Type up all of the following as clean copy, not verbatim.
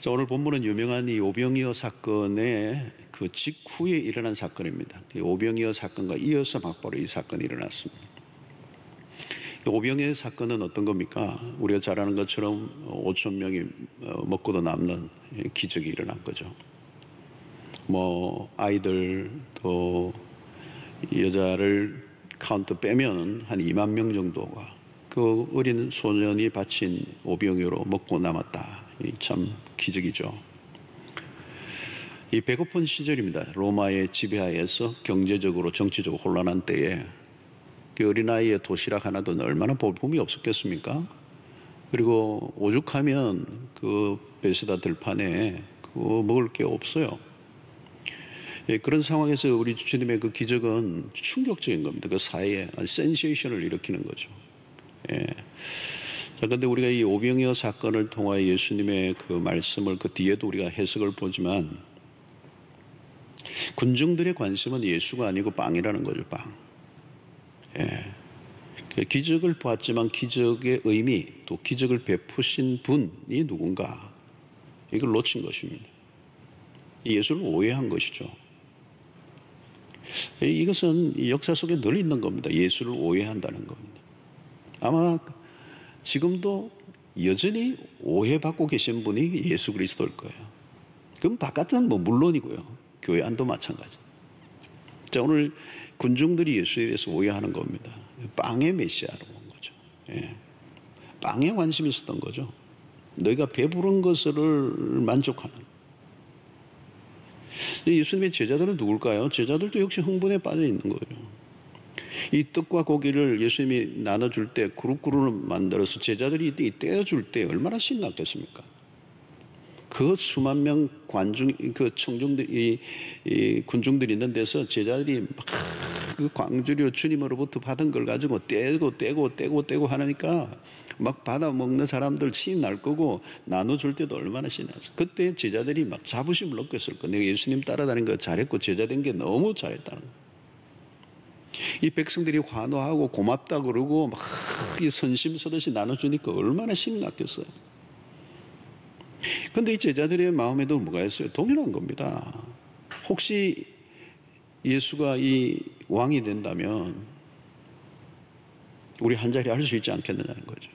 자, 오늘 본문은 유명한 이 오병이어 사건의 그 직후에 일어난 사건입니다. 이 오병이어 사건과 이어서 막바로 이 사건이 일어났습니다. 이 오병이어 사건은 어떤 겁니까? 우리가 잘 아는 것처럼 5천 명이 먹고도 남는 기적이 일어난 거죠. 뭐 아이들 또 여자를 카운트 빼면 한 2만 명 정도가 그 어린 소년이 바친 오병이어로 먹고 남았다. 참 기적이죠. 이 배고픈 시절입니다. 로마의 지배하에서 경제적으로 정치적으로 혼란한 때에 그 어린아이의 도시락 하나도 얼마나 볼품이 없었겠습니까? 그리고 오죽하면 그 베스다 들판에 그거 먹을 게 없어요. 예, 그런 상황에서 우리 주님의 그 기적은 충격적인 겁니다. 그 사회에 센세이션을 일으키는 거죠. 예. 자, 근데 우리가 이 오병이어 사건을 통하여 예수님의 그 말씀을 그 뒤에도 우리가 해석을 보지만 군중들의 관심은 예수가 아니고 빵이라는 거죠, 빵. 예. 기적을 보았지만 기적의 의미 또 기적을 베푸신 분이 누군가 이걸 놓친 것입니다. 예수를 오해한 것이죠. 이것은 역사 속에 늘 있는 겁니다. 예수를 오해한다는 겁니다. 아마 지금도 여전히 오해받고 계신 분이 예수 그리스도일 거예요. 그럼 바깥은 뭐 물론이고요. 교회 안도 마찬가지. 자, 오늘 군중들이 예수에 대해서 오해하는 겁니다. 빵의 메시아로 본 거죠. 예. 빵에 관심이 있었던 거죠. 너희가 배부른 것을 만족하는. 예수님의 제자들은 누굴까요? 제자들도 역시 흥분에 빠져 있는 거예요. 이 떡과 고기를 예수님이 나눠줄 때 그룹으로 만들어서 제자들이 떼어줄 때 얼마나 신났겠습니까? 그 수만 명 관중, 그 청중들, 이 군중들이 있는 데서 제자들이 막 그 광주리로 주님으로부터 받은 걸 가지고 떼고 하니까 막 받아 먹는 사람들 침 날 거고 나눠줄 때도 얼마나 신나서. 그때 제자들이 막 자부심을 느꼈을 거예요. 내가 예수님 따라다니는 거 잘했고 제자된 게 너무 잘했다는 거예요. 이 백성들이 환호하고 고맙다 그러고 막 이 선심 서듯이 나눠주니까 얼마나 신났겠어요. 그런데 이 제자들의 마음에도 뭐가 있어요? 동일한 겁니다. 혹시 예수가 이 왕이 된다면 우리 한 자리 할 수 있지 않겠느냐는 거죠.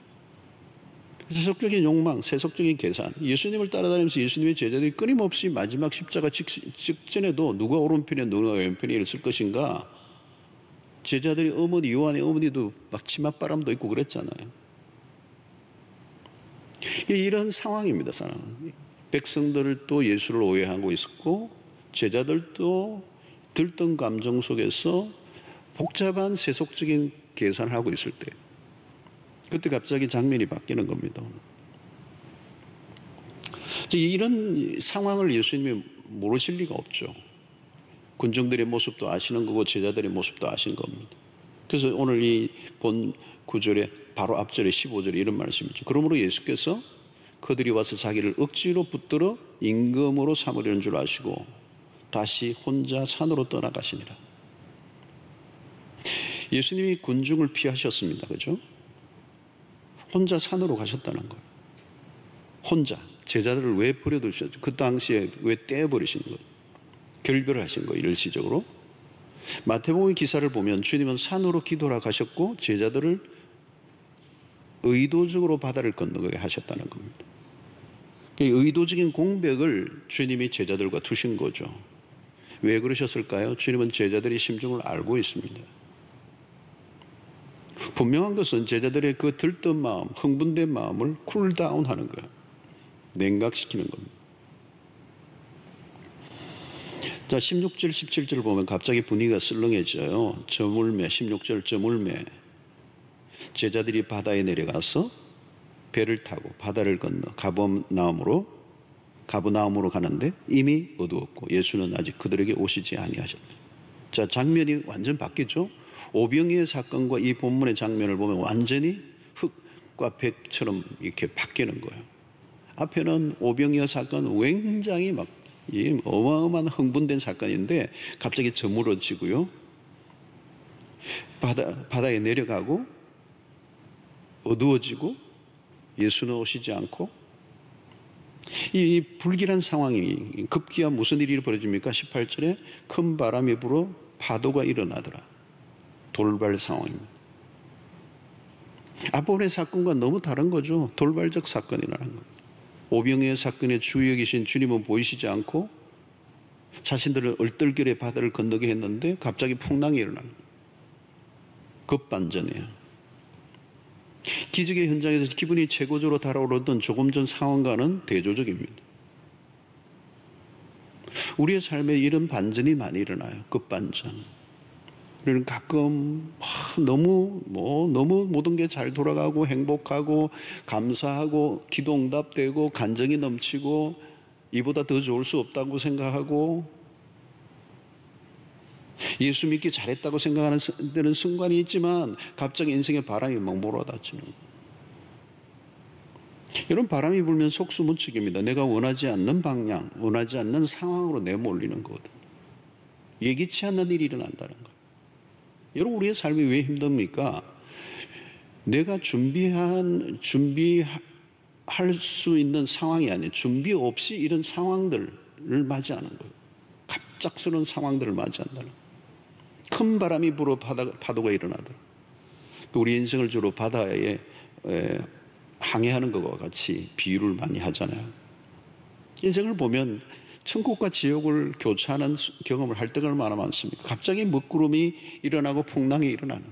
세속적인 욕망, 세속적인 계산. 예수님을 따라다니면서 예수님의 제자들이 끊임없이 마지막 십자가 직전에도 누가 오른편에 누가 왼편에 있을 것인가. 제자들이 어머니, 요한의 어머니도 막 치맛바람도 있고 그랬잖아요. 이런 상황입니다, 사람. 백성들도 예수를 오해하고 있었고, 제자들도 들뜬 감정 속에서 복잡한 세속적인 계산을 하고 있을 때, 그때 갑자기 장면이 바뀌는 겁니다. 이런 상황을 예수님이 모르실 리가 없죠. 군중들의 모습도 아시는 거고 제자들의 모습도 아시는 겁니다. 그래서 오늘 이 본 구절에 바로 앞절에 15절에 이런 말씀이죠. 그러므로 예수께서 그들이 와서 자기를 억지로 붙들어 임금으로 삼으려는 줄 아시고 다시 혼자 산으로 떠나가시니라. 예수님이 군중을 피하셨습니다. 그죠? 혼자 산으로 가셨다는 거예요. 혼자. 제자들을 왜 버려두셨죠? 그 당시에 왜 떼어버리신 거예요? 결별을 하신 거예요. 일시적으로. 마태복음의 기사를 보면 주님은 산으로 기도하러 가셨고 제자들을 의도적으로 바다를 건너게 하셨다는 겁니다. 의도적인 공백을 주님이 제자들과 두신 거죠. 왜 그러셨을까요? 주님은 제자들의 심정을 알고 있습니다. 분명한 것은 제자들의 그 들뜬 마음, 흥분된 마음을 쿨다운하는 거예요. 냉각시키는 겁니다. 자, 16절, 17절 보면 갑자기 분위기가 썰렁해져요. 저물매, 16절 저물매. 제자들이 바다에 내려가서 배를 타고 바다를 건너 가버나움으로 가는데 이미 어두웠고 예수는 아직 그들에게 오시지 아니하셨다. 자, 장면이 완전 바뀌죠. 오병이어 사건과 이 본문의 장면을 보면 완전히 흙과 백처럼 이렇게 바뀌는 거예요. 앞에는 오병이어 사건 굉장히 막 어마어마한 흥분된 사건인데 갑자기 저물어지고요. 바다에 내려가고 어두워지고 예수는 오시지 않고 이 불길한 상황이 급기야 무슨 일이 벌어집니까? 18절에 큰 바람이 불어 파도가 일어나더라. 돌발 상황입니다. 아본의 사건과 너무 다른 거죠. 돌발적 사건이라는 겁니다. 오병이의 사건의 주역이 계신 주님은 보이시지 않고 자신들을 얼떨결에 바다를 건너게 했는데 갑자기 풍랑이 일어나는 거예요. 급반전이에요. 기적의 현장에서 기분이 최고조로 달아오르던 조금 전 상황과는 대조적입니다. 우리의 삶에 이런 반전이 많이 일어나요. 급반전. 우리는 가끔 너무 모든 게 잘 돌아가고 행복하고 감사하고 기도 응답되고 간정이 넘치고 이보다 더 좋을 수 없다고 생각하고 예수 믿기 잘했다고 생각하는 데는 순간이 있지만 갑자기 인생의 바람이 막 몰아닥치는 거예요. 이런 바람이 불면 속수무책입니다. 내가 원하지 않는 방향, 원하지 않는 상황으로 내몰리는 거거든요. 예기치 않는 일이 일어난다는 거예요. 여러분, 우리의 삶이 왜 힘듭니까? 내가 준비할 수 있는 상황이 아니에요. 준비 없이 이런 상황들을 맞이하는 거예요. 갑작스러운 상황들을 맞이한다는 거예요. 큰 바람이 불어 파도가 일어나더라. 우리 인생을 주로 바다에 항해하는 것과 같이 비유를 많이 하잖아요. 인생을 보면 천국과 지옥을 교차하는 경험을 할 때가 얼마나 많습니까? 갑자기 먹구름이 일어나고 풍랑이 일어나는.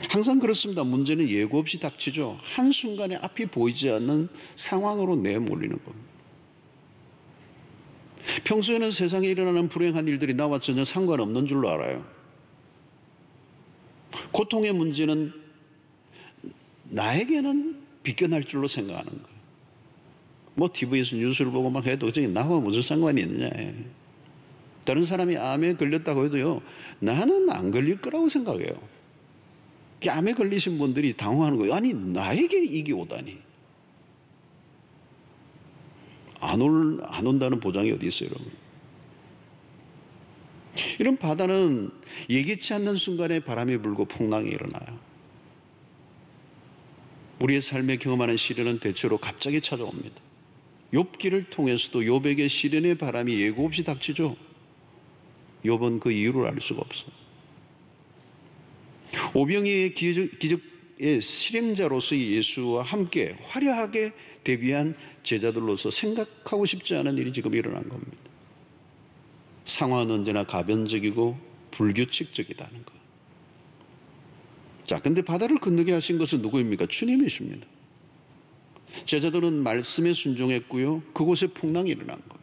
항상 그렇습니다. 문제는 예고 없이 닥치죠. 한순간에 앞이 보이지 않는 상황으로 내몰리는 겁니다. 평소에는 세상에 일어나는 불행한 일들이 나와 전혀 상관없는 줄로 알아요. 고통의 문제는 나에게는 비껴날 줄로 생각하는 거예요. 뭐 TV에서 뉴스를 보고 막 해도 나와 무슨 상관이 있느냐. 다른 사람이 암에 걸렸다고 해도요, 나는 안 걸릴 거라고 생각해요. 암에 걸리신 분들이 당황하는 거예요. 아니, 나에게 이게 오다니. 안 온다는 보장이 어디 있어요, 여러분? 이런 바다는 예기치 않는 순간에 바람이 불고 풍랑이 일어나요. 우리의 삶에 경험하는 시련은 대체로 갑자기 찾아옵니다. 욥기를 통해서도 욥에게 시련의 바람이 예고 없이 닥치죠. 욥은 그 이유를 알 수가 없어요. 오병이의 기적의 실행자로서의 예수와 함께 화려하게 데뷔한 제자들로서 생각하고 싶지 않은 일이 지금 일어난 겁니다. 상황은 언제나 가변적이고 불규칙적이다는 것. 자, 근데 바다를 건너게 하신 것은 누구입니까? 주님이십니다. 제자들은 말씀에 순종했고요. 그곳에 풍랑이 일어난 겁니다.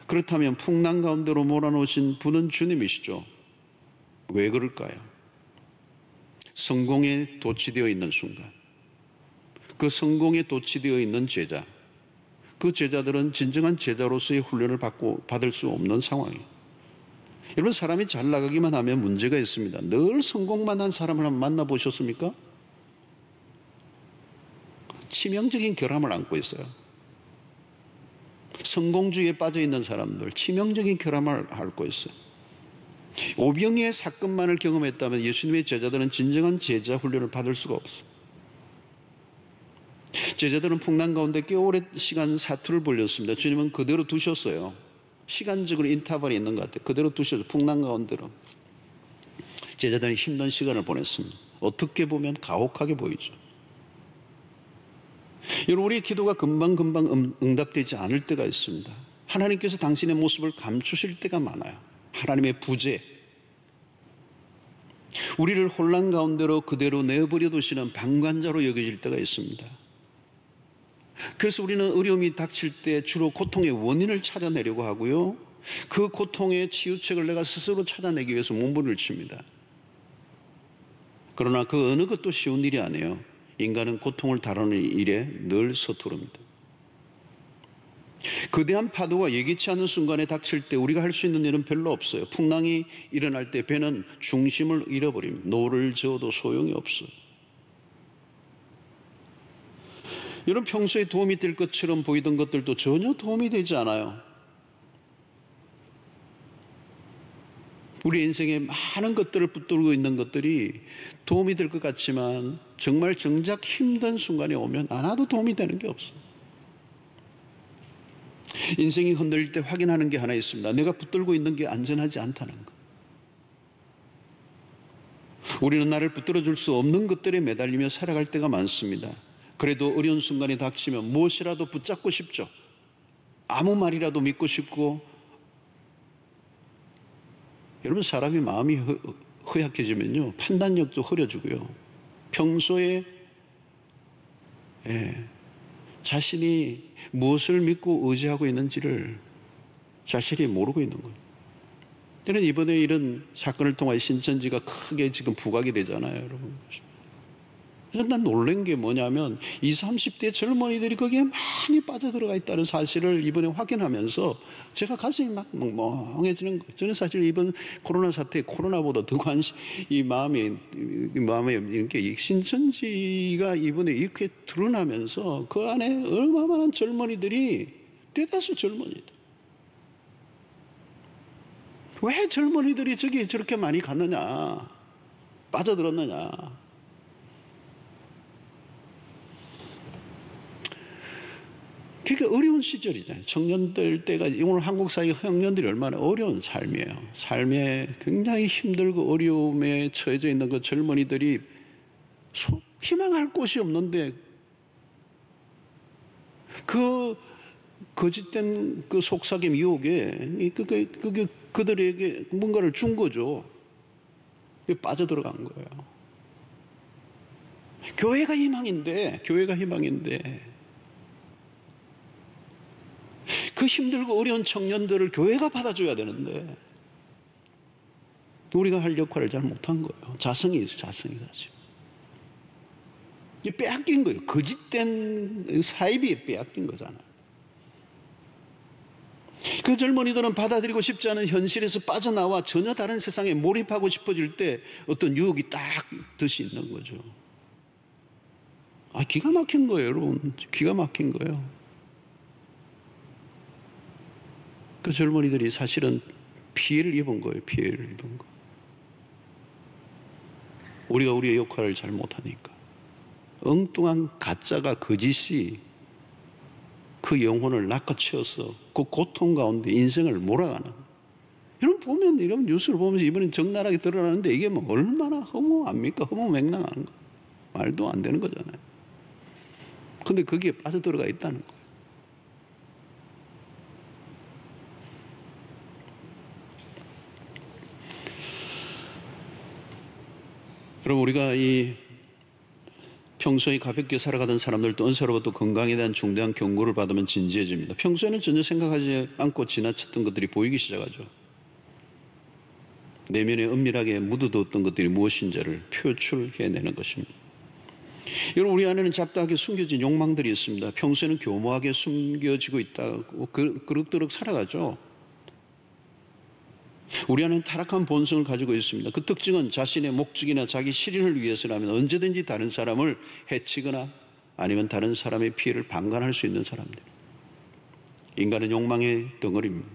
그렇다면 풍랑 가운데로 몰아넣으신 분은 주님이시죠. 왜 그럴까요? 성공에 도취되어 있는 순간, 그 성공에 도취되어 있는 제자, 그 제자들은 진정한 제자로서의 훈련을 받을 수 없는 상황이에요. 여러분, 사람이 잘 나가기만 하면 문제가 있습니다. 늘 성공만 한 사람을 한번 만나보셨습니까? 치명적인 결함을 안고 있어요. 성공주의에 빠져있는 사람들, 치명적인 결함을 앓고 있어요. 오병이의 사건만을 경험했다면 예수님의 제자들은 진정한 제자 훈련을 받을 수가 없어요. 제자들은 풍랑 가운데 꽤 오랜 시간 사투를 벌였습니다. 주님은 그대로 두셨어요. 시간적으로 인터벌이 있는 것 같아요. 그대로 두셔서 풍랑 가운데로 제자들은 힘든 시간을 보냈습니다. 어떻게 보면 가혹하게 보이죠. 여러분, 우리의 기도가 금방 응답되지 않을 때가 있습니다. 하나님께서 당신의 모습을 감추실 때가 많아요. 하나님의 부재, 우리를 혼란 가운데로 그대로 내버려 두시는 방관자로 여겨질 때가 있습니다. 그래서 우리는 어려움이 닥칠 때 주로 고통의 원인을 찾아내려고 하고요, 그 고통의 치유책을 내가 스스로 찾아내기 위해서 몸부림을 칩니다. 그러나 그 어느 것도 쉬운 일이 아니에요. 인간은 고통을 다루는 일에 늘 서투릅니다. 거대한 파도가 예기치 않은 순간에 닥칠 때 우리가 할 수 있는 일은 별로 없어요. 풍랑이 일어날 때 배는 중심을 잃어버립니다. 노를 저어도 소용이 없어요. 여러분, 평소에 도움이 될 것처럼 보이던 것들도 전혀 도움이 되지 않아요. 우리 인생에 많은 것들을 붙들고 있는 것들이 도움이 될 것 같지만 정말 정작 힘든 순간이 오면 하나도 도움이 되는 게 없어요. 인생이 흔들릴 때 확인하는 게 하나 있습니다. 내가 붙들고 있는 게 안전하지 않다는 것. 우리는 나를 붙들어 줄 수 없는 것들에 매달리며 살아갈 때가 많습니다. 그래도 어려운 순간이 닥치면 무엇이라도 붙잡고 싶죠. 아무 말이라도 믿고 싶고, 여러분, 사람이 마음이 허약해지면요, 판단력도 흐려지고요, 평소에 자신이 무엇을 믿고 의지하고 있는지를 자신이 모르고 있는 거예요. 그래서 이번에 이런 사건을 통해 신천지가 크게 지금 부각이 되잖아요, 여러분. 그래서 난 놀란 게 뭐냐면 20, 30대 젊은이들이 거기에 많이 빠져들어가 있다는 사실을 이번에 확인하면서 제가 가슴이 막 멍해지는 거예요. 저는 사실 이번 코로나 사태, 코로나보다 더 이 마음에 이렇게 신천지가 이번에 이렇게 드러나면서 그 안에 얼마나 많은 젊은이들이, 대다수 젊은이들, 왜 젊은이들이 저렇게 많이 갔느냐, 빠져들었느냐. 그러니까 어려운 시절이잖아요. 청년들 때가, 오늘 한국 사회 청년들이 얼마나 어려운 삶이에요. 삶에 굉장히 힘들고 어려움에 처해져 있는 그 젊은이들이 희망할 곳이 없는데, 그 거짓된 그 속삭임 유혹에 그들에게 뭔가를 준 거죠. 빠져들어간 거예요. 교회가 희망인데 그 힘들고 어려운 청년들을 교회가 받아줘야 되는데 우리가 할 역할을 잘 못한 거예요. 자성이 사실. 빼앗긴 거예요. 거짓된 사이비에 빼앗긴 거잖아요. 그 젊은이들은 받아들이고 싶지 않은 현실에서 빠져나와 전혀 다른 세상에 몰입하고 싶어질 때 어떤 유혹이 딱 듯이 있는 거죠. 기가 막힌 거예요, 여러분. 기가 막힌 거예요. 그 젊은이들이 사실은 피해를 입은 거예요. 피해를 입은 거. 우리가 우리의 역할을 잘 못하니까 엉뚱한 가짜가, 거짓이 그 영혼을 낚아채워서 그 고통 가운데 인생을 몰아가는. 여러분 보면, 이런 뉴스를 보면서 이번엔 적나라하게 드러나는데 이게 뭐 얼마나 허무합니까? 허무맹랑한 거. 말도 안 되는 거잖아요. 근데 거기에 빠져들어가 있다는 거예요. 그럼 우리가 이 평소에 가볍게 살아가던 사람들도 언사로부터 건강에 대한 중대한 경고를 받으면 진지해집니다. 평소에는 전혀 생각하지 않고 지나쳤던 것들이 보이기 시작하죠. 내면에 은밀하게 묻어두었던 것들이 무엇인지를 표출해내는 것입니다. 여러분, 우리 안에는 잡다하게 숨겨진 욕망들이 있습니다. 평소에는 교모하게 숨겨지고 있다고 그럭저럭 살아가죠. 우리 안에는 타락한 본성을 가지고 있습니다. 그 특징은 자신의 목적이나 자기 실현을 위해서라면 언제든지 다른 사람을 해치거나 아니면 다른 사람의 피해를 방관할 수 있는 사람들. 인간은 욕망의 덩어리입니다.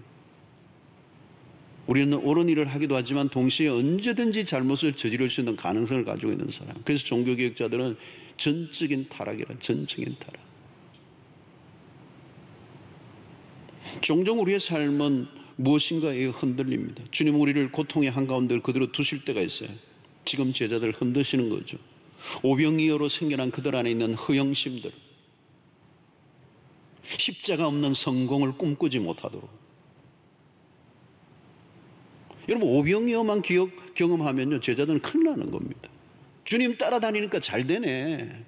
우리는 옳은 일을 하기도 하지만 동시에 언제든지 잘못을 저지를 수 있는 가능성을 가지고 있는 사람. 그래서 종교개혁자들은 전적인 타락이라, 전적인 타락. 종종 우리의 삶은 무엇인가에 흔들립니다. 주님은 우리를 고통의 한가운데 그대로 두실 때가 있어요. 지금 제자들 흔드시는 거죠. 오병이어로 생겨난 그들 안에 있는 허영심들, 십자가 없는 성공을 꿈꾸지 못하도록. 여러분, 오병이어만 경험하면요, 제자들은 큰일 나는 겁니다. 주님 따라다니니까 잘 되네,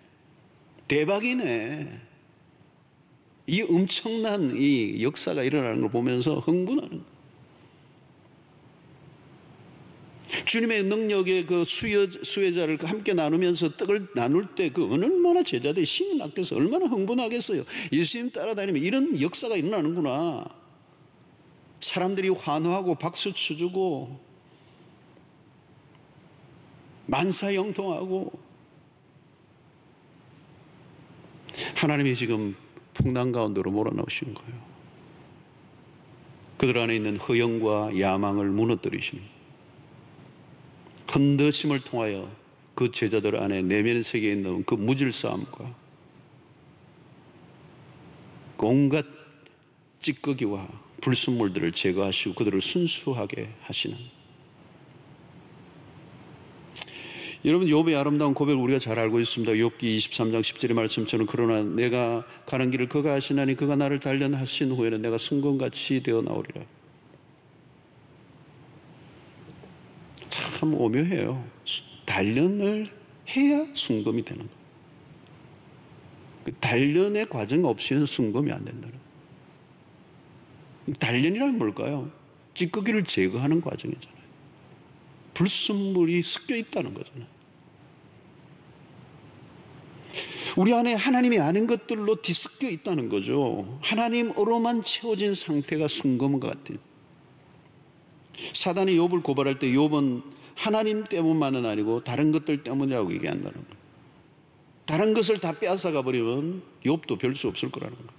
대박이네, 이 엄청난 이 역사가 일어나는 걸 보면서 흥분하는 거예요. 주님의 능력의 그 수혜자를 함께 나누면서 떡을 나눌 때 그 얼마나 제자들이 신이 낚여서 얼마나 흥분하겠어요. 예수님 따라다니면 이런 역사가 일어나는구나. 사람들이 환호하고 박수 쳐주고 만사형통하고. 하나님이 지금 풍랑 가운데로 몰아넣으신 거예요. 그들 안에 있는 허영과 야망을 무너뜨리십니다. 흔드심을 통하여 그 제자들 안에 내면 세계에 있는 그 무질서함과 온갖 찌꺼기와 불순물들을 제거하시고 그들을 순수하게 하시는. 여러분, 욥의 아름다운 고백을 우리가 잘 알고 있습니다. 욥기 23장 10절의 말씀처럼 그러나 내가 가는 길을 그가 아시나니 그가 나를 단련하신 후에는 내가 순금같이 되어 나오리라. 참 오묘해요. 단련을 해야 순금이 되는 거예요. 그 단련의 과정 없이는 순금이 안 된다는 거예요. 단련이란 뭘까요? 찌꺼기를 제거하는 과정이잖아요. 불순물이 섞여 있다는 거잖아요. 우리 안에 하나님이 아는 것들로 뒤섞여 있다는 거죠. 하나님으로만 채워진 상태가 순금과 같아요. 사단이 욥을 고발할 때 욥은 하나님 때문만은 아니고 다른 것들 때문이라고 얘기한다는 거예요. 다른 것을 다 빼앗아가 버리면 욥도 별 수 없을 거라는 거예요.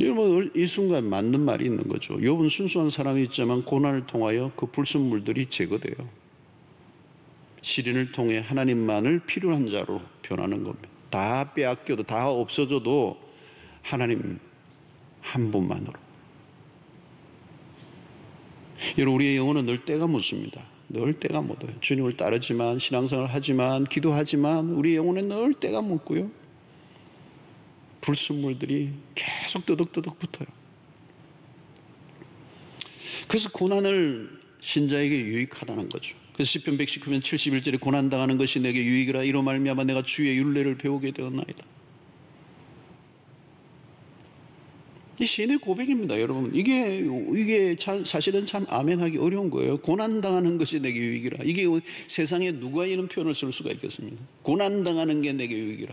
여러분, 이 순간 맞는 말이 있는 거죠. 욥은 순수한 사람이었지만 고난을 통하여 그 불순물들이 제거돼요. 시련을 통해 하나님만을 필요한 자로 변하는 겁니다. 다 빼앗겨도 다 없어져도 하나님 한 분만으로. 여러분, 우리의 영혼은 늘 때가 묻습니다. 늘 때가 묻어요. 주님을 따르지만, 신앙생활을 하지만, 기도하지만 우리의 영혼은 늘 때가 묻고요, 불순물들이 계속 뜨덕뜨덕 붙어요. 그래서 고난을 신자에게 유익하다는 거죠. 그래서 시편 119편 71절에 고난당하는 것이 내게 유익이라 이로 말미암아 내가 주의 율례를 배우게 되었나이다. 이 시인의 고백입니다. 여러분, 이게 사실은 참 아멘하기 어려운 거예요. 고난당하는 것이 내게 유익이라. 이게 세상에 누가 이런 표현을 쓸 수가 있겠습니까? 고난당하는 게 내게 유익이라.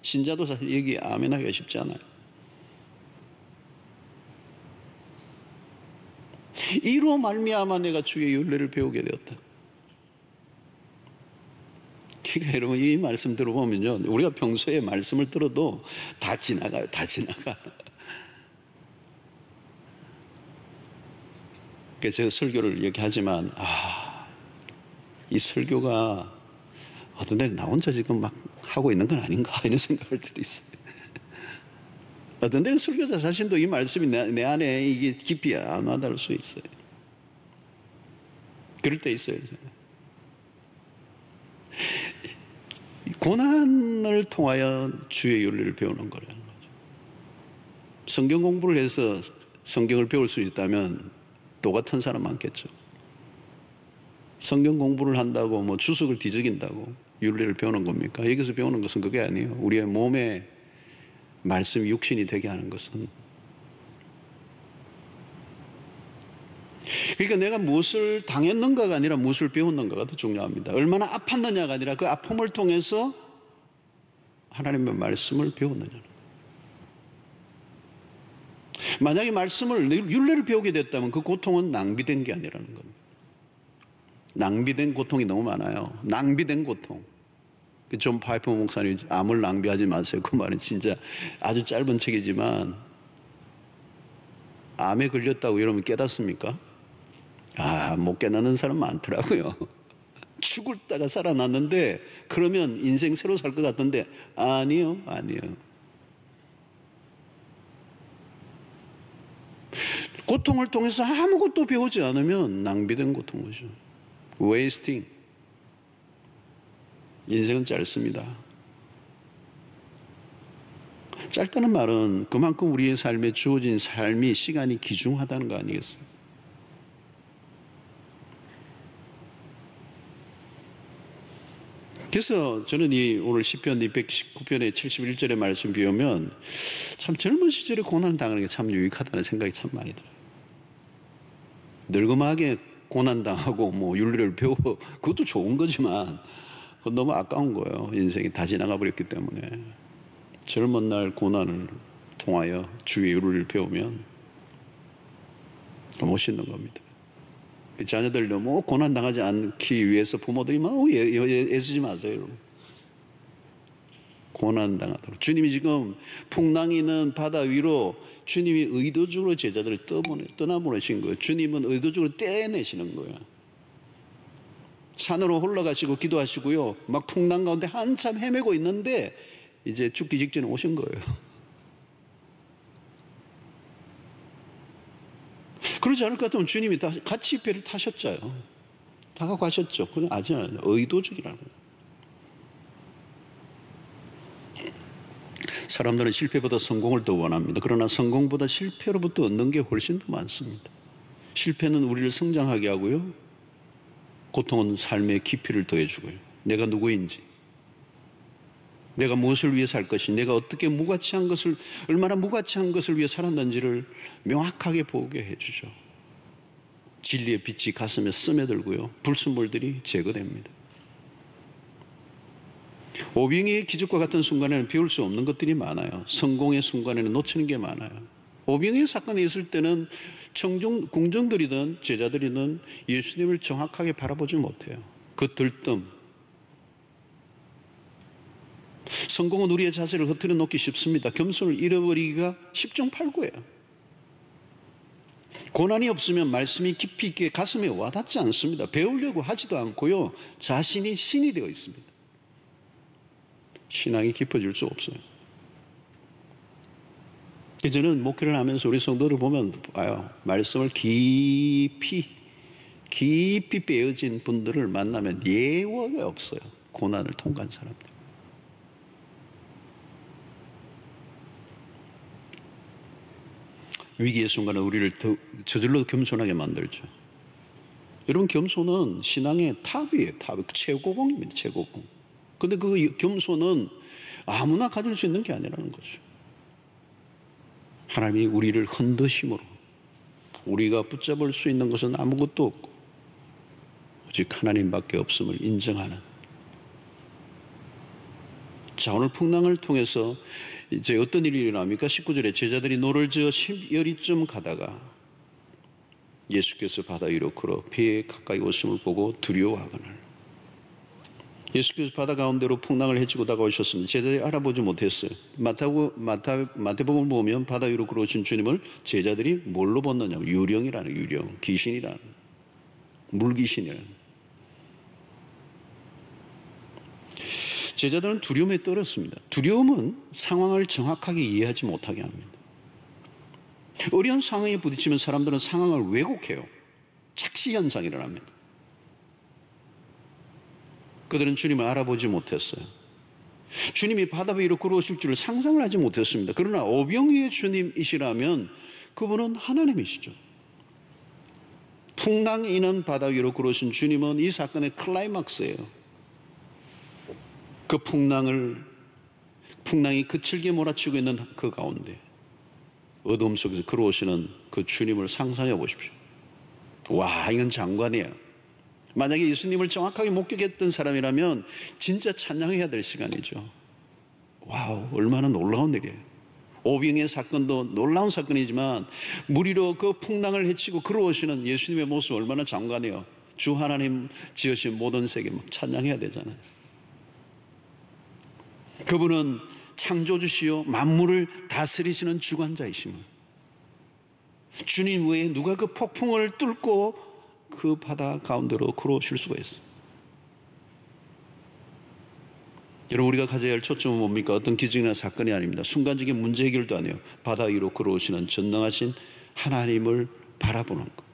신자도 사실 여기 아멘하기가 쉽지 않아요. 이로 말미암아 내가 주의 율례를 배우게 되었다. 그러니까 여러분, 이 말씀 들어보면요, 우리가 평소에 말씀을 들어도 다 지나가요. 다 지나가. 그래서 제가 설교를 얘기하지만, 이 설교가 어떤 데는 나 혼자 지금 막 하고 있는 건 아닌가 이런 생각할 때도 있어요. 어떤 데는 설교자 자신도 이 말씀이 내 안에 이게 깊이 안 와닿을 수 있어요. 그럴 때 있어요. 고난을 통하여 주의 율례를 배우는 거라는 거죠. 성경 공부를 해서 성경을 배울 수 있다면 또 같은 사람 많겠죠. 성경 공부를 한다고 뭐 주석을 뒤적인다고 율례를 배우는 겁니까? 여기서 배우는 것은 그게 아니에요. 우리의 몸에 말씀이 육신이 되게 하는 것은, 그러니까 내가 무엇을 당했는가가 아니라 무엇을 배웠는가가 더 중요합니다. 얼마나 아팠느냐가 아니라 그 아픔을 통해서 하나님의 말씀을 배웠느냐는 거예요. 만약에 말씀을, 율례를 배우게 됐다면 그 고통은 낭비된 게 아니라는 겁니다. 낭비된 고통이 너무 많아요. 낭비된 고통. 존 파이퍼 목사님, 암을 낭비하지 마세요. 그 말은 진짜 아주 짧은 책이지만, 암에 걸렸다고 여러분 깨닫습니까? 못 깨닫는 사람 많더라고요. 죽을다가 살아났는데, 그러면 인생 새로 살 것 같던데, 아니요. 고통을 통해서 아무것도 배우지 않으면 낭비된 고통이죠. 웨이스팅. 인생은 짧습니다. 짧다는 말은 그만큼 우리의 삶에 주어진 삶이, 시간이 귀중하다는 거 아니겠습니까? 그래서 저는 오늘 시편 219편의 71절의 말씀 비우면 참 젊은 시절에 고난 당하는 게 참 유익하다는 생각이 참 많이 들어요. 늙음하게 고난 당하고 뭐 율례를 배우고 그것도 좋은 거지만 그건 너무 아까운 거예요. 인생이 다 지나가 버렸기 때문에. 젊은 날 고난을 통하여 주의 율례를 배우면 멋있는 겁니다. 자녀들 너무 고난 당하지 않기 위해서 부모들이 막 애쓰지 마세요, 여러분. 고난 당하도록. 주님이 지금 풍랑이는 바다 위로 주님이 의도적으로 제자들을 떠나보내신 거예요. 주님은 의도적으로 떼내시는 거예요. 산으로 올라가시고 기도하시고요, 막 풍랑 가운데 한참 헤매고 있는데 이제 죽기 직전에 오신 거예요. 그러지 않을 것 같으면 주님이 다 같이 배를 타셨잖아요. 타고 가셨죠. 그건 아직 의도적이라는 거예요. 사람들은 실패보다 성공을 더 원합니다. 그러나 성공보다 실패로부터 얻는 게 훨씬 더 많습니다. 실패는 우리를 성장하게 하고요. 고통은 삶의 깊이를 더해주고요. 내가 누구인지, 내가 무엇을 위해 살 것인지, 내가 어떻게 얼마나 무가치한 것을 위해 살았는지를 명확하게 보게 해주죠. 진리의 빛이 가슴에 스며들고요. 불순물들이 제거됩니다. 오병이의 기적과 같은 순간에는 배울 수 없는 것들이 많아요. 성공의 순간에는 놓치는 게 많아요. 오병이의 사건이 있을 때는 공정들이든 제자들이든 예수님을 정확하게 바라보지 못해요. 그 들뜸. 성공은 우리의 자세를 흐트려 놓기 쉽습니다. 겸손을 잃어버리기가 십중팔구예요. 고난이 없으면 말씀이 깊이 있게 가슴에 와닿지 않습니다. 배우려고 하지도 않고요. 자신이 신이 되어 있습니다. 신앙이 깊어질 수 없어요. 저는 목회를 하면서 우리 성도를 보면 봐요. 말씀을 깊이 빼어진 분들을 만나면 예외가 없어요. 고난을 통과한 사람들. 위기의 순간에 우리를 더 저절로 겸손하게 만들죠. 여러분, 겸손은 신앙의 탑이에요. 탑. 최고봉입니다. 최고봉. 근데 그 겸손은 아무나 가질 수 있는 게 아니라는 거죠. 하나님이 우리를 흔드심으로 우리가 붙잡을 수 있는 것은 아무것도 없고 오직 하나님밖에 없음을 인정하는. 자, 오늘 풍랑을 통해서 이제 어떤 일이 일어납니까? 19절에 제자들이 노를 저어 10여리쯤 가다가 예수께서 바다 위로 걸어 배에 가까이 오심을 보고 두려워하거늘. 예수께서 바다 가운데로 풍랑을 헤치고 다가오셨습니다. 제자들이 알아보지 못했어요. 마태복음을 보면 바다 위로 걸어오신 주님을 제자들이 뭘로 봤느냐고. 유령이라는, 유령, 귀신이라는, 물귀신이라는. 제자들은 두려움에 떨었습니다. 두려움은 상황을 정확하게 이해하지 못하게 합니다. 어려운 상황에 부딪히면 사람들은 상황을 왜곡해요. 착시 현상이 일어납니다. 그들은 주님을 알아보지 못했어요. 주님이 바다 위로 걸어오실 줄을 상상을 하지 못했습니다. 그러나 오병이의 주님이시라면 그분은 하나님이시죠. 풍랑이 있는 바다 위로 걸어오신 주님은 이 사건의 클라이막스예요. 그 풍랑이 그칠게 몰아치고 있는 그 가운데 어둠 속에서 걸어오시는 그 주님을 상상해 보십시오. 와, 이건 장관이에요. 만약에 예수님을 정확하게 목격했던 사람이라면 진짜 찬양해야 될 시간이죠. 와우, 얼마나 놀라운 일이에요. 오병이의 사건도 놀라운 사건이지만 물 위로 그 풍랑을 헤치고 걸어오시는 예수님의 모습 얼마나 장관해요. 주 하나님 지으신 모든 세계 막 찬양해야 되잖아요. 그분은 창조주시요 만물을 다스리시는 주관자이십니다. 주님 외에 누가 그 폭풍을 뚫고 그 바다 가운데로 걸어오실 수가 있어요. 여러분, 우리가 가져야 할 초점은 뭡니까? 어떤 기적이나 사건이 아닙니다. 순간적인 문제 해결도 아니에요. 바다 위로 걸어오시는 전능하신 하나님을 바라보는 것.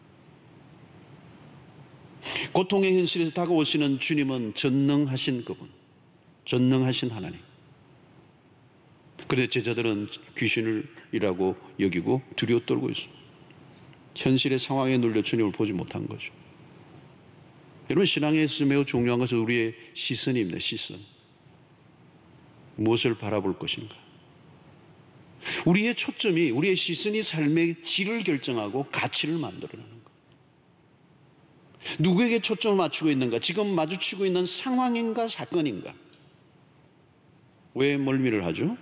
고통의 현실에서 다가오시는 주님은 전능하신 그분, 전능하신 하나님. 그런데 제자들은 귀신이라고 여기고 두려워 떨고 있습니다. 현실의 상황에 눌려 주님을 보지 못한 거죠. 여러분, 신앙에서 매우 중요한 것은 우리의 시선입니다. 시선. 무엇을 바라볼 것인가. 우리의 초점이, 우리의 시선이 삶의 질을 결정하고 가치를 만들어내는 것. 누구에게 초점을 맞추고 있는가? 지금 마주치고 있는 상황인가 사건인가? 왜 멀미를 하죠?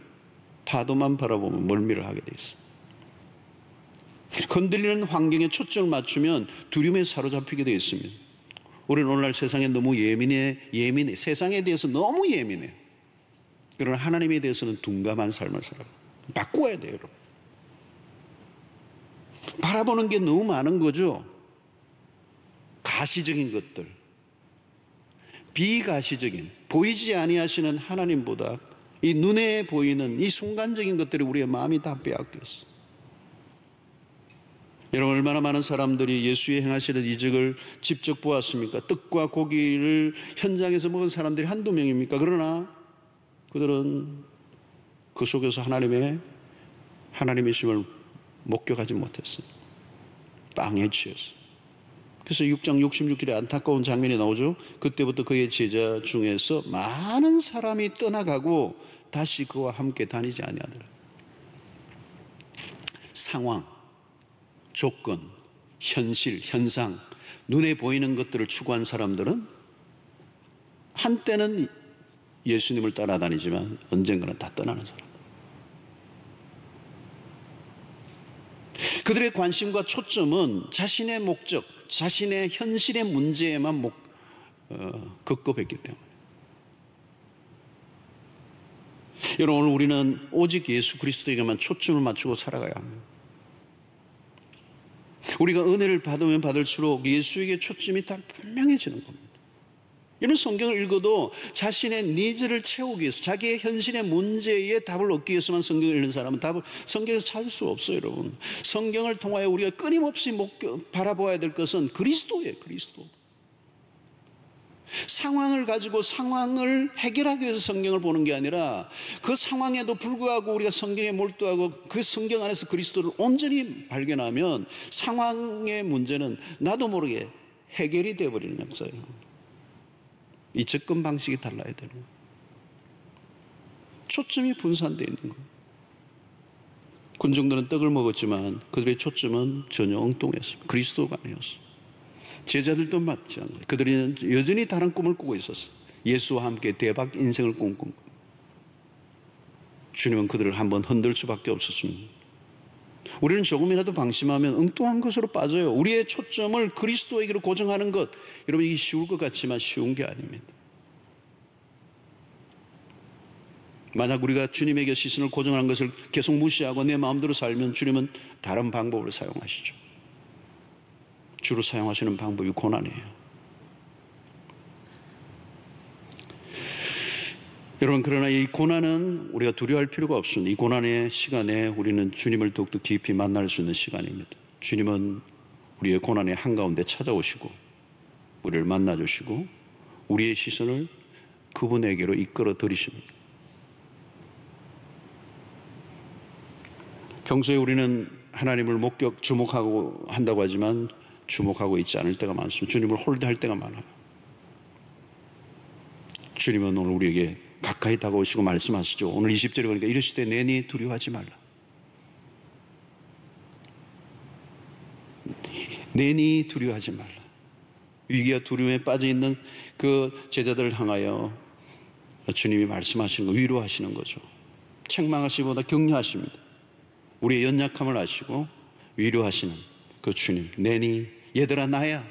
파도만 바라보면 멀미를 하게 돼 있어요. 흔들리는 환경에 초점을 맞추면 두려움에 사로잡히게 되어 있습니다. 우리는 오늘날 세상에 너무 예민해. 세상에 대해서 너무 예민해. 그러나 하나님에 대해서는 둔감한 삶을 살아요. 바꿔야 돼요, 여러분. 바라보는 게 너무 많은 거죠. 가시적인 것들, 비가시적인, 보이지 아니하시는 하나님보다 이 눈에 보이는 이 순간적인 것들이 우리의 마음이 다 빼앗겼어. 여러분, 얼마나 많은 사람들이 예수의 행하시는 이적을 직접 보았습니까? 떡과 고기를 현장에서 먹은 사람들이 한두 명입니까? 그러나 그들은 그 속에서 하나님의 심을 목격하지 못했어요. 빵에 취했어요. 그래서 6장 66절에 안타까운 장면이 나오죠. 그때부터 그의 제자 중에서 많은 사람이 떠나가고 다시 그와 함께 다니지 아니하더라. 상황, 조건, 현실, 현상, 눈에 보이는 것들을 추구한 사람들은 한때는 예수님을 따라다니지만 언젠가는 다 떠나는 사람. 그들의 관심과 초점은 자신의 목적, 자신의 현실의 문제에만 급급했기 때문에. 여러분, 오늘 우리는 오직 예수 그리스도에게만 초점을 맞추고 살아가야 합니다. 우리가 은혜를 받으면 받을수록 예수에게 초점이 더 분명해지는 겁니다. 이런 성경을 읽어도 자신의 니즈를 채우기 위해서, 자기의 현실의 문제에 답을 얻기 위해서만 성경을 읽는 사람은 답을 성경에서 찾을 수 없어요, 여러분. 성경을 통하여 우리가 끊임없이 바라보아야 될 것은 그리스도예요, 그리스도. 상황을 가지고 상황을 해결하기 위해서 성경을 보는 게 아니라 그 상황에도 불구하고 우리가 성경에 몰두하고 그 성경 안에서 그리스도를 온전히 발견하면 상황의 문제는 나도 모르게 해결이 되어버리는 역사예요. 이 접근 방식이 달라야 되는 거예요. 초점이 분산되어 있는 거예요. 군중들은 떡을 먹었지만 그들의 초점은 전혀 엉뚱했습니다. 그리스도가 아니었어요. 제자들도 마찬가지예요. 그들은 여전히 다른 꿈을 꾸고 있었어요. 예수와 함께 대박 인생을 꿈꾼 거예요. 주님은 그들을 한번 흔들 수밖에 없었습니다. 우리는 조금이라도 방심하면 엉뚱한 것으로 빠져요. 우리의 초점을 그리스도에게로 고정하는 것, 여러분, 이게 쉬울 것 같지만 쉬운 게 아닙니다. 만약 우리가 주님에게 시선을 고정하는 것을 계속 무시하고 내 마음대로 살면 주님은 다른 방법을 사용하시죠. 주로 사용하시는 방법이 고난이에요. 여러분, 그러나 이 고난은 우리가 두려워할 필요가 없습니다. 이 고난의 시간에 우리는 주님을 더욱더 깊이 만날 수 있는 시간입니다. 주님은 우리의 고난의 한가운데 찾아오시고 우리를 만나주시고 우리의 시선을 그분에게로 이끌어 들이십니다. 평소에 우리는 하나님을 주목하고 한다고 하지만 주목하고 있지 않을 때가 많습니다. 주님을 홀대할 때가 많아요. 주님은 오늘 우리에게 가까이 다가오시고 말씀하시죠. 오늘 20절에 보니까 이르시되 내니 두려워하지 말라. 내니 두려워하지 말라. 위기와 두려움에 빠져있는 그 제자들을 향하여 주님이 말씀하시는 거, 위로하시는 거죠. 책망하시기보다 격려하십니다. 우리의 연약함을 아시고 위로하시는 그 주님. 내니 얘들아 나야.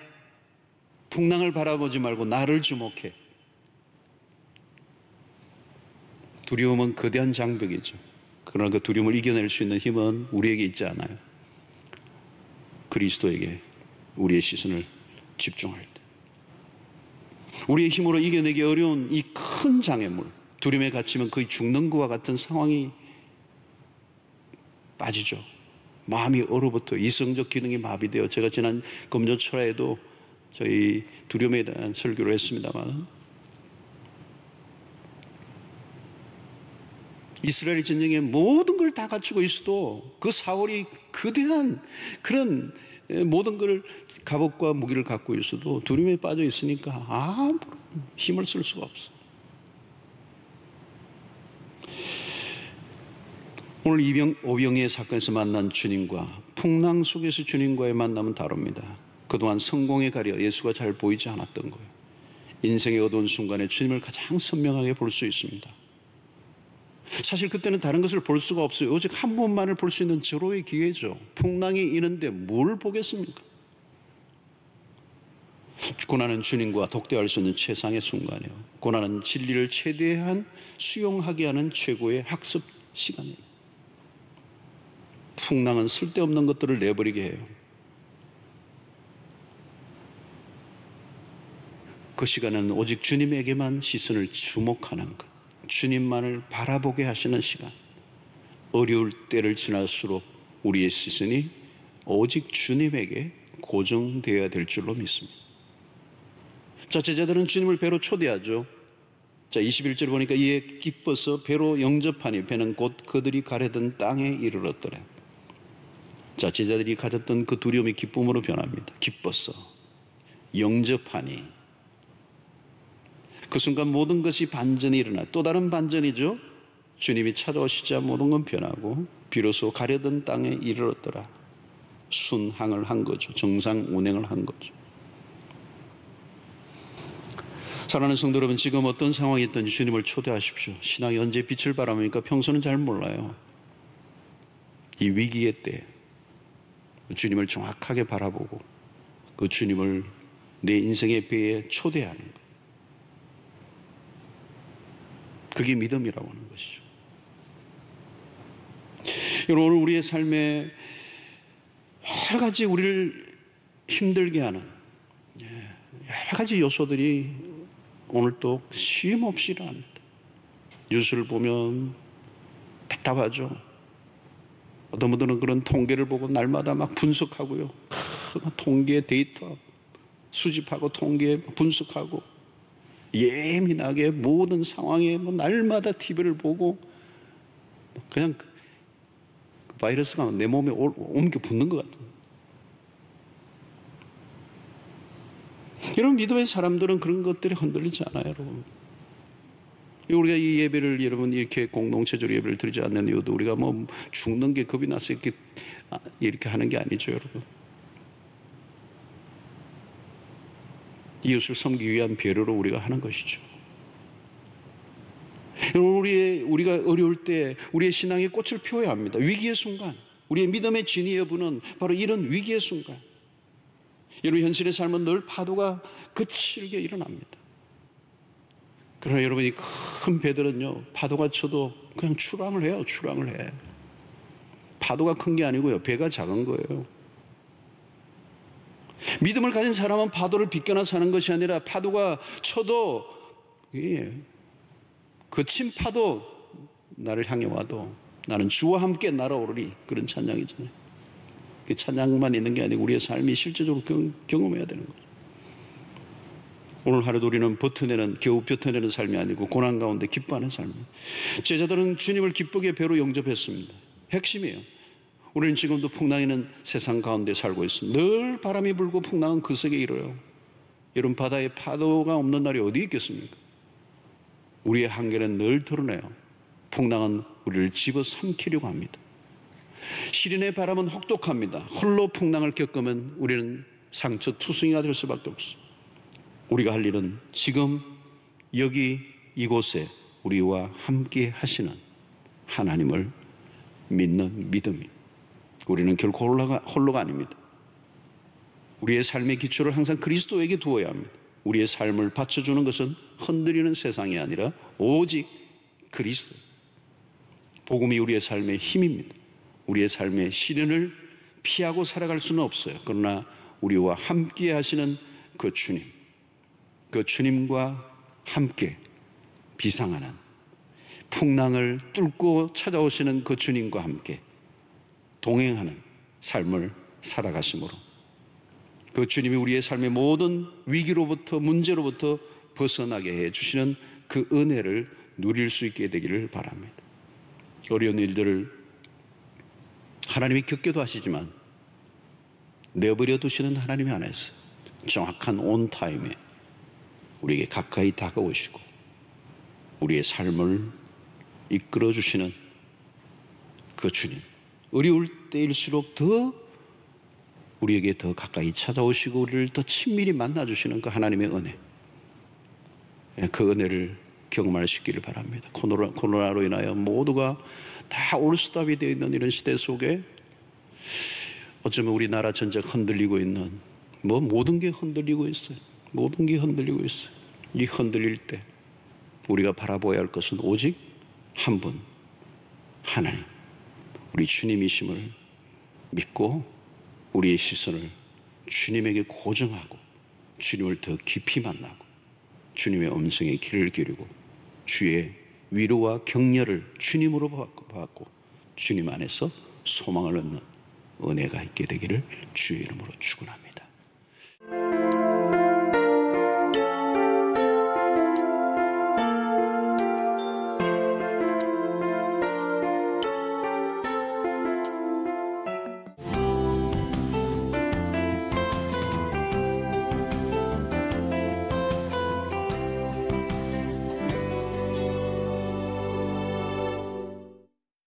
풍랑을 바라보지 말고 나를 주목해. 두려움은 거대한 장벽이죠. 그러나 그 두려움을 이겨낼 수 있는 힘은 우리에게 있지 않아요. 그리스도에게 우리의 시선을 집중할 때. 우리의 힘으로 이겨내기 어려운 이 큰 장애물, 두려움에 갇히면 거의 죽는 것과 같은 상황이 빠지죠. 마음이 얼어붙어 이성적 기능이 마비되어, 제가 지난 금요철에도 저희 두려움에 대한 설교를 했습니다만, 이스라엘 전쟁에 모든 걸 다 갖추고 있어도 그 사울이 거대한 그런 모든 걸 갑옷과 무기를 갖고 있어도 두려움에 빠져 있으니까 아무런 힘을 쓸 수가 없어. 오늘 오병이의 사건에서 만난 주님과 풍랑 속에서 주님과의 만남은 다릅니다. 그동안 성공에 가려 예수가 잘 보이지 않았던 거예요. 인생의 어두운 순간에 주님을 가장 선명하게 볼 수 있습니다. 사실 그때는 다른 것을 볼 수가 없어요. 오직 한 번만을 볼 수 있는 절호의 기회죠. 풍랑이 이는데 뭘 보겠습니까? 고난은 주님과 독대할 수 있는 최상의 순간이에요. 고난은 진리를 최대한 수용하게 하는 최고의 학습 시간이에요. 풍랑은 쓸데없는 것들을 내버리게 해요. 그 시간은 오직 주님에게만 시선을 주목하는 것. 주님만을 바라보게 하시는 시간, 어려울 때를 지날수록 우리의 시선이 오직 주님에게 고정되어야 될 줄로 믿습니다. 자, 제자들은 주님을 배로 초대하죠. 자, 21절 보니까 이에 기뻐서 배로 영접하니 배는 곧 그들이 가려던 땅에 이르렀더라. 자, 제자들이 가졌던 그 두려움이 기쁨으로 변합니다. 기뻐서 영접하니. 그 순간 모든 것이 반전이 일어나. 또 다른 반전이죠. 주님이 찾아오시자 모든 건 변하고 비로소 가려던 땅에 이르렀더라. 순항을 한 거죠. 정상 운행을 한 거죠. 사랑하는 성도 여러분, 지금 어떤 상황이 있든지 주님을 초대하십시오. 신앙이 언제 빛을 발합니까? 평소는 잘 몰라요. 이 위기의 때 주님을 정확하게 바라보고 그 주님을 내 인생의 배에 초대하는 것, 그게 믿음이라고 하는 것이죠. 여러분, 오늘 우리의 삶에 여러 가지 우리를 힘들게 하는 여러 가지 요소들이 오늘 또 쉼없이 일어납니다. 뉴스를 보면 답답하죠. 어떤 분들은 그런 통계를 보고 날마다 막 분석하고요. 통계 데이터 수집하고 통계 분석하고 예민하게 모든 상황에 날마다 TV를 보고 그냥 바이러스가 내 몸에 옮겨 붙는 것 같아요. 여러분, 믿음의 사람들은 그런 것들이 흔들리지 않아요, 여러분. 우리가 이 예배를 여러분 이렇게 공동체적으로 예배를 드리지 않는 이유도 우리가 뭐 죽는 게 겁이 나서 이렇게 하는 게 아니죠, 여러분. 이웃을 섬기기 위한 배려로 우리가 하는 것이죠. 우리가 어려울 때 우리의 신앙의 꽃을 피워야 합니다. 위기의 순간, 우리의 믿음의 진위 여부는 바로 이런 위기의 순간. 여러분, 현실의 삶은 늘 파도가 거칠게 일어납니다. 그러나 여러분, 이 큰 배들은요, 파도가 쳐도 그냥 출항을 해요. 출항을 해. 파도가 큰 게 아니고요, 배가 작은 거예요. 믿음을 가진 사람은 파도를 비껴나 사는 것이 아니라 파도가 쳐도 거친 파도 나를 향해 와도 나는 주와 함께 날아오르리, 그런 찬양이잖아요. 그 찬양만 있는 게 아니고 우리의 삶이 실제적으로 경험해야 되는 거죠. 오늘 하루도 우리는 겨우 버텨내는 삶이 아니고 고난 가운데 기뻐하는 삶이에요. 제자들은 주님을 기쁘게 배로 영접했습니다. 핵심이에요. 우리는 지금도 풍랑이는 세상 가운데 살고 있습니다. 늘 바람이 불고 풍랑은 그 속에 일어요. 여러분, 바다에 파도가 없는 날이 어디 있겠습니까? 우리의 한계는 늘 드러나요. 풍랑은 우리를 집어삼키려고 합니다. 시린의 바람은 혹독합니다. 홀로 풍랑을 겪으면 우리는 상처투성이가 될 수밖에 없어요. 우리가 할 일은 지금 여기 이곳에 우리와 함께 하시는 하나님을 믿는 믿음입니다. 우리는 결코 홀로가 아닙니다. 우리의 삶의 기초를 항상 그리스도에게 두어야 합니다. 우리의 삶을 받쳐주는 것은 흔들리는 세상이 아니라 오직 그리스도. 복음이 우리의 삶의 힘입니다. 우리의 삶의 시련을 피하고 살아갈 수는 없어요. 그러나 우리와 함께 하시는 그 주님, 그 주님과 함께 비상하는 풍랑을 뚫고 찾아오시는 그 주님과 함께 동행하는 삶을 살아가심으로 그 주님이 우리의 삶의 모든 위기로부터 문제로부터 벗어나게 해주시는 그 은혜를 누릴 수 있게 되기를 바랍니다. 어려운 일들을 하나님이 겪게도 하시지만 내버려 두시는 하나님이 하나 있어요. 정확한 온 타임에 우리에게 가까이 다가오시고 우리의 삶을 이끌어 주시는 그 주님. 어려울 때일수록 더 우리에게 더 가까이 찾아오시고 우리를 더 친밀히 만나주시는 그 하나님의 은혜, 그 은혜를 경험할 수 있기를 바랍니다. 코로나로 인하여 모두가 다 올스톱이 되어 있는 이런 시대 속에 어쩌면 우리나라 전체가 흔들리고 있는 모든 게 흔들리고 있어요. 모든 게 흔들리고 있어요. 이 흔들릴 때 우리가 바라보아야 할 것은 오직 한 분, 하나님, 우리 주님이심을 믿고 우리의 시선을 주님에게 고정하고 주님을 더 깊이 만나고 주님의 음성에 귀를 기울이고 주의 위로와 격려를 주님으로 받고 주님 안에서 소망을 얻는 은혜가 있게 되기를 주의 이름으로 축원합니다.